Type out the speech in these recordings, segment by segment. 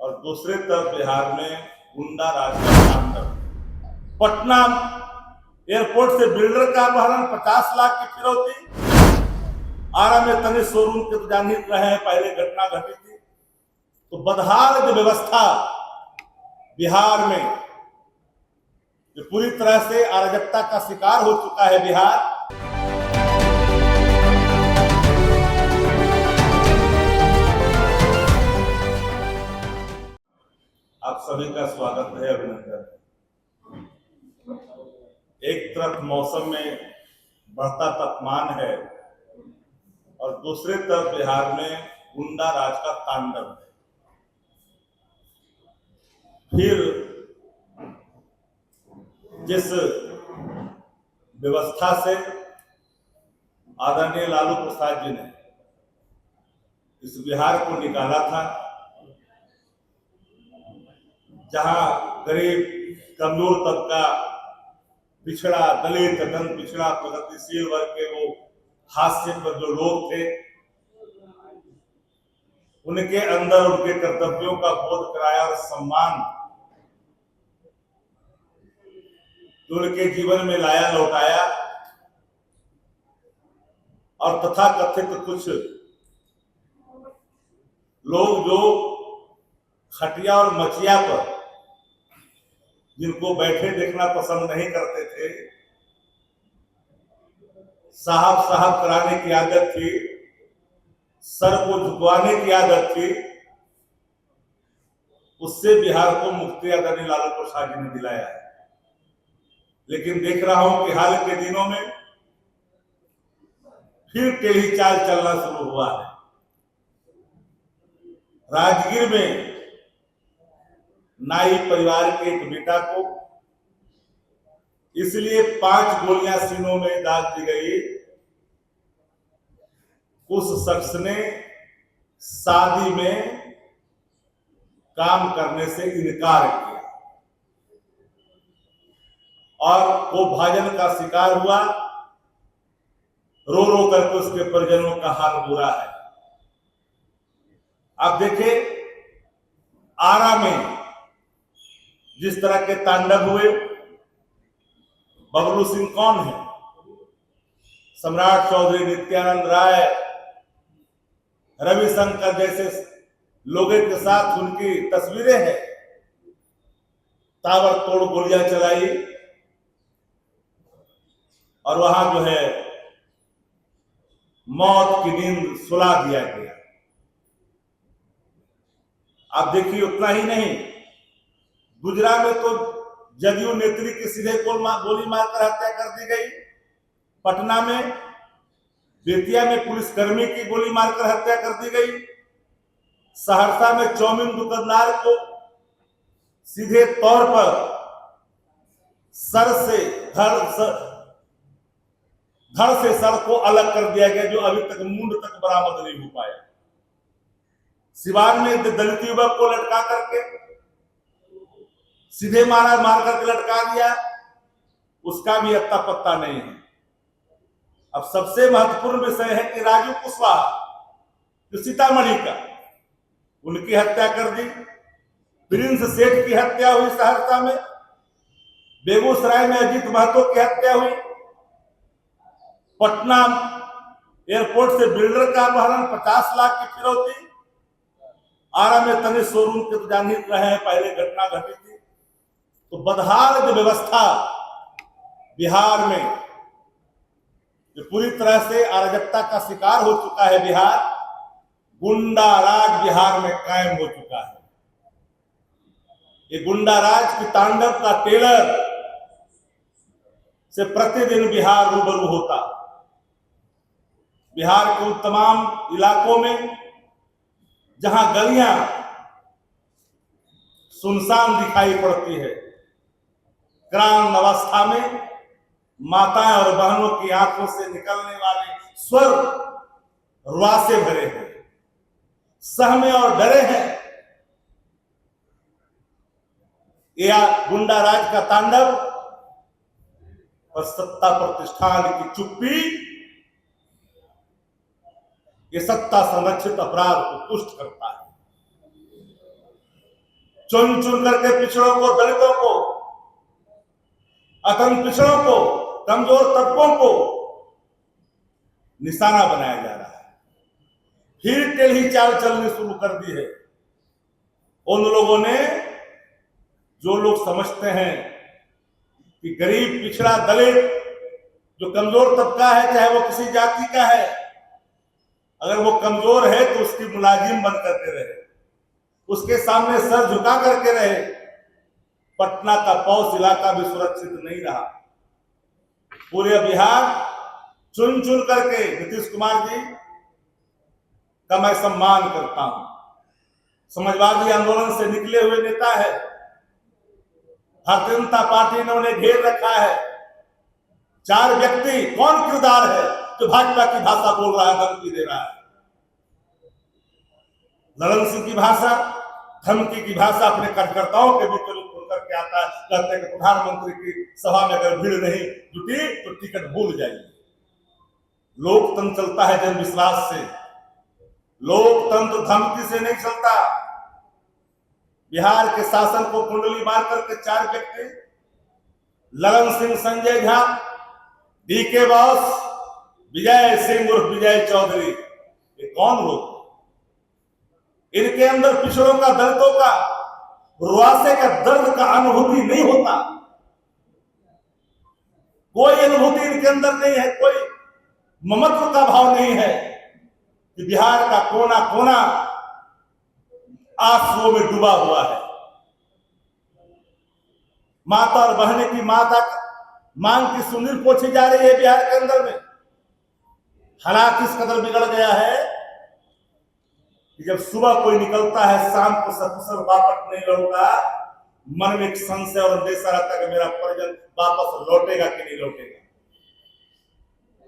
और दूसरे तरफ बिहार में गुंडा राज का तांडव। पटना एयरपोर्ट से बिल्डर का अपहरण, 50 लाख की फिरौती। आरा में तनिष शोरूम के तो जान ही रहे हैं, पहले घटना घटी थी। तो बदहाल जो व्यवस्था बिहार में, जो पूरी तरह से अराजकता का शिकार हो चुका है बिहार। आप सभी का स्वागत है, अभिनंदन। एक तरफ मौसम में बढ़ता तापमान है और दूसरे तरफ बिहार में गुंडा राज का तांडव है। फिर जिस व्यवस्था से आदरणीय लालू प्रसाद जी ने इस बिहार को निकाला था, जहां गरीब, कमजोर तबका, पिछड़ा, दलित, दंत पिछड़ा, प्रगतिशील वर्ग के वो हास्य पर जो लोग थे, उनके अंदर उनके कर्तव्यों का बोध कराया और सम्मान उनके जीवन में लाया, लौटाया। और तथाकथित कुछ लोग जो खटिया और मचिया पर, जिनको बैठे देखना पसंद नहीं करते थे, साहब साहब कराने की आदत थी, सर को झुकवाने की आदत थी, उससे बिहार को मुक्ति आदरणीय लालू प्रसाद जी ने दिलाया है। लेकिन देख रहा हूं कि हाल के दिनों में फिर टेढ़ी चाल चलना शुरू हुआ है। राजगीर में नाई परिवार के एक बेटा को इसलिए 5 गोलियां सीनों में दाग दी गई, उस शख्स ने शादी में काम करने से इनकार किया और वो भाजन का शिकार हुआ। रो रो करके उसके परिजनों का हाल बुरा है। आप देखें, आरा में जिस तरह के तांडव हुए, बबलू सिंह कौन है, सम्राट चौधरी, नित्यानंद राय, रविशंकर जैसे लोगों के साथ उनकी तस्वीरें हैं, ताबड़तोड़ गोलियां चलाई और वहां जो है मौत की नींद सुला दिया गया। आप देखिए, उतना ही नहीं, गुजरात में तो जदयू नेत्री की सीधे गोली मारकर हत्या कर दी गई। पटना में, बेतिया में पुलिसकर्मी की गोली मारकर हत्या कर दी गई। सहरसा में चौमिन दुकानदार को सीधे तौर पर धड़ से सर को अलग कर दिया गया, जो अभी तक मुंड तक बरामद नहीं हो पाया। सिवान में दलित युवक को लटका करके सीधे मार करके लटका दिया, उसका भी अत्ता पत्ता नहीं है। अब सबसे महत्वपूर्ण विषय है कि राजू कुशवाहा, जो सीतामढ़ी का, उनकी हत्या कर दी। प्रिंस सेठ की हत्या हुई सहरसा में। बेगूसराय में अजीत महतो की हत्या हुई। पटना एयरपोर्ट से बिल्डर का अपहरण, 50 लाख की फिरौती। आरा में तनिष शोरूम के तो जान ही रहे हैं, पहले घटना घटी थी। तो बदहाल जो व्यवस्था बिहार में, जो पूरी तरह से अराजकता का शिकार हो चुका है बिहार, गुंडा राज बिहार में कायम हो चुका है। ये गुंडा राज की तांडव का टेलर से प्रतिदिन बिहार रूबरू होता। बिहार के उन तमाम इलाकों में जहां गलियां सुनसान दिखाई पड़ती है, ग्राम अवस्था में माताएं और बहनों की आंखों से निकलने वाले स्वर रुआसे भरे हैं, सहमे और डरे हैं। यह गुंडा राज का तांडव और सत्ता प्रतिष्ठान की चुप्पी, ये सत्ता संरक्षित अपराध को पुष्ट करता है। चुन चुन करके पिछड़ों को, दलितों को, अतंग पिछड़ों को, कमजोर तबकों को निशाना बनाया जा रहा है। फिर टेढ़ी चाल चलनी शुरू कर दी है उन लोगों ने, जो लोग समझते हैं कि गरीब, पिछड़ा, दलित, जो कमजोर तबका है, चाहे वो किसी जाति का है, अगर वो कमजोर है तो उसकी मुलाजिम बन करके रहे, उसके सामने सर झुका करके रहे। पटना का पौष इलाका भी सुरक्षित नहीं रहा। पूरे बिहार चुन चुन करके नीतीश कुमार जी का मैं सम्मान करता हूं। समाजवादी आंदोलन से निकले हुए नेता है, भारतीय जनता पार्टी ने उन्हें घेर रखा है। 4 व्यक्ति, कौन किरदार है जो भाजपा की भाषा बोल रहा है, धमकी दे रहा है? ललन सिंह की भाषा, धमकी की भाषा अपने कार्यकर्ताओं के बीच में खोल करके आता है। कहते हैं कि प्रधानमंत्री की सभा में अगर भीड़ नहीं जुटी तो टिकट भूल जाइए। लोकतंत्र चलता है जनविश्वास से, लोकतंत्र धमकी से नहीं चलता। बिहार के शासन को कुंडली मार करके 4 व्यक्ति, ललन सिंह, संजय झा, डीके बॉस, विजय सिंह उर्फ विजय चौधरी, ये कौन लोग? इनके अंदर पिछड़ों का, दलितों का, रुआसे का, दर्द का अनुभूति नहीं होता। कोई अनुभूति इनके अंदर नहीं है, कोई ममत्व का भाव नहीं है कि बिहार का कोना कोना आंसुओं में डूबा हुआ है। माता और बहने की माता मांग की सुनील पोछी जा रही है बिहार के अंदर में। हालात इस कदर बिगड़ गया है कि जब सुबह कोई निकलता है, शाम को सकुशल वापस नहीं लौटता, मन में एक संशय और अंदेशा रहता है कि मेरा परिजन वापस लौटेगा कि नहीं लौटेगा।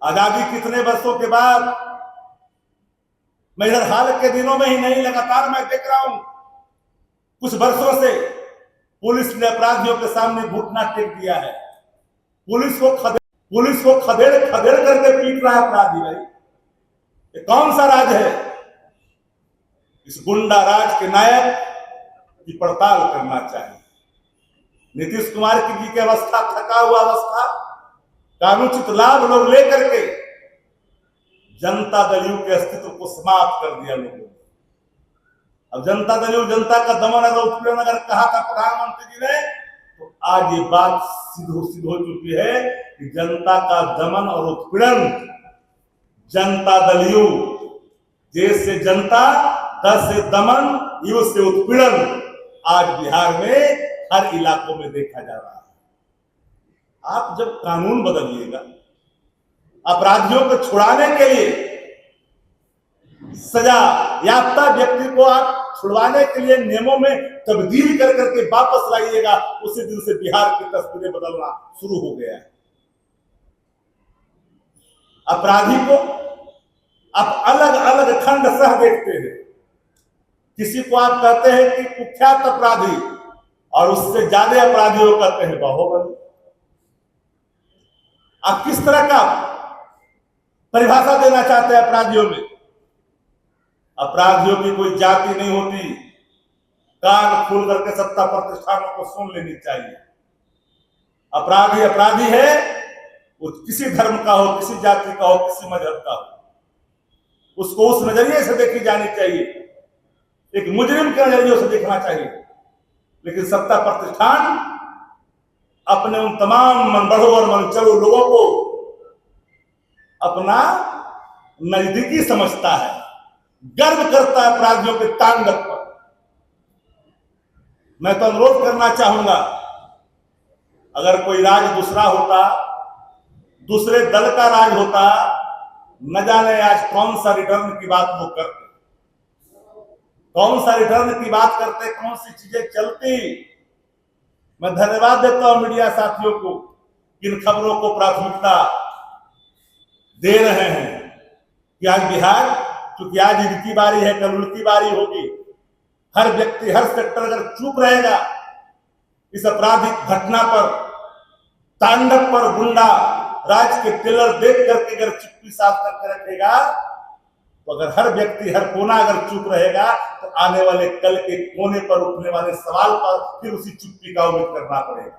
आजादी कितने वर्षों के बाद, मैं इधर हाल के दिनों में ही नहीं, लगातार मैं देख रहा हूं, कुछ वर्षों से पुलिस ने अपराधियों के सामने घुटना टेक दिया है। पुलिस को खदेड़ करके पीट रहा है अपराधी। भाई ये कौन सा राज है? इस गुंडा राज के नायक की पड़ताल करना चाहिए। नीतीश कुमार जी की अवस्था, थका हुआ अवस्था का अनुचित लाभ लोग लेकर के जनता दल के अस्तित्व को समाप्त कर दिया लोगों ने। अब जनता दल, जनता का दमन अगर, उत्पीड़न अगर कहा था प्रधानमंत्री जी ने, तो आज ये बात सिद्ध हो चुकी है कि जनता का दमन और उत्पीड़न, जनता दल यू, देश से जनता, दस से दमन, यू से उत्पीड़न आज बिहार में हर इलाकों में देखा जा रहा है। आप जब कानून बदलिएगा, अपराधियों को छुड़ाने के लिए, सजा याफ्ता व्यक्ति को आप छुड़वाने के लिए नियमों में तब्दील कर करके वापस लाइएगा, उसी दिन से बिहार की तस्वीरें बदलना शुरू हो गया है। अपराधी को आप अलग अलग खंड सह देखते हैं। किसी को आप कहते हैं कि कुख्यात अपराधी, और उससे ज्यादा अपराधियों को कहते हैं बाहुबली। आप किस तरह का परिभाषा देना चाहते हैं अपराधियों में? अपराधियों की कोई जाति नहीं होती। कान खोल करके सत्ता प्रतिष्ठानों को सुन लेनी चाहिए। अपराधी अपराधी है, वो किसी धर्म का हो, किसी जाति का हो, किसी मजहब का हो, उसको उस नजरिए से देखी जानी चाहिए, एक मुजरिम के नजरिए से देखना चाहिए। लेकिन सत्ता प्रतिष्ठान अपने उन तमाम मनबढ़ों और मनचलों लोगों को अपना नजदीकी समझता है, गर्व करता है अपराधियों के तांडव पर। मैं तो अनुरोध करना चाहूंगा, अगर कोई राज दूसरा होता, दूसरे दल का राज होता, न जाने आज कौन सा रिटर्न की बात वो करते, कौन सा रिटर्न की बात करते, कौन सी चीजें चलती। मैं धन्यवाद देता हूं मीडिया साथियों को, इन खबरों को प्राथमिकता दे रहे हैं कि आज बिहार, क्योंकि आज इनकी बारी है, कल उनकी बारी होगी। हर व्यक्ति, हर सेक्टर अगर चुप रहेगा इस आपराधिक घटना पर, तांडव पर, गुंडा राज के टेलर देख करके अगर चुप्पी साफ करके रखेगा, तो अगर हर व्यक्ति, हर कोना अगर चुप रहेगा तो आने वाले कल के कोने पर उठने वाले सवाल पर फिर उसी चुप्पी का उम्मीद करना पड़ेगा।